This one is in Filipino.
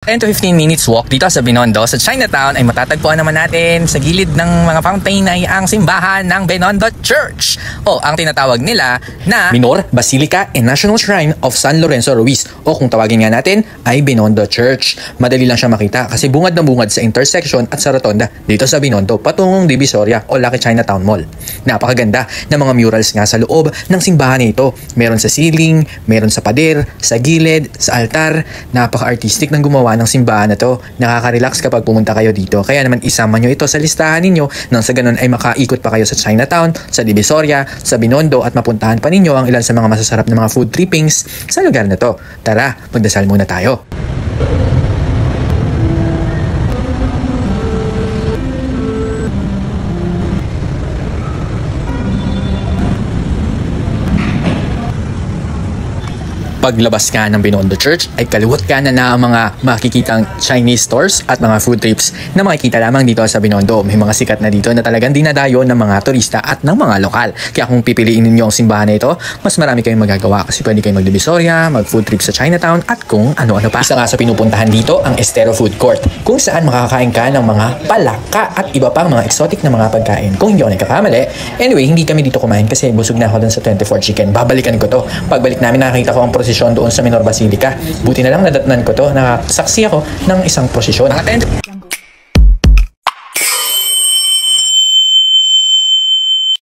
10 to 15 minutes walk dito sa Binondo sa Chinatown ay matatagpuan naman natin sa gilid ng mga fountain ay ang simbahan ng Binondo Church o ang tinatawag nila na Minor Basilica and National Shrine of San Lorenzo Ruiz o kung tawagin nga natin ay Binondo Church. Madali lang siya makita kasi bungad na bungad sa intersection at sa rotonda dito sa Binondo patungong Divisoria o Lucky Chinatown Mall. Napakaganda ng mga murals nga sa loob ng simbahan nito. Meron sa ceiling, meron sa pader, sa gilid, sa altar. Napaka-artistic ng gumawa ng simbahan na to. Nakaka-relax kapag pumunta kayo dito. Kaya naman isama nyo ito sa listahan ninyo nang sa ganun ay makaikot pa kayo sa Chinatown, sa Divisoria, sa Binondo at mapuntahan pa ninyo ang ilan sa mga masasarap na mga food trippings sa lugar na to. Tara, magdasal muna tayo. Paglabas ka ng Binondo Church ay kaliwat ka na ang mga makikitang Chinese stores at mga food trips na makikita lamang dito sa Binondo. May mga sikat na dito na talagang dinadayo ng mga turista at ng mga lokal. Kaya kung pipiliin ninyo ang simbahan na ito, mas marami kayong magagawa kasi pwede kayong mag-Divisoria, mag-food trip sa Chinatown at kung ano-ano pa. Isa nga sa pinupuntahan dito ang Estero Food Court kung saan makakakain ka ng mga palaka at iba pang mga exotic na mga pagkain. Kung hindi ako nagkakamali, anyway, hindi kami dito kumain kasi busog na ako dun sa 24 chicken. Babalikan ko to. Pagbalik namin nakakita ko ang prosesyon doon sa Minor Basilica. Buti na lang nadatnan ko to. Nakasaksi ako ng isang prosesyon.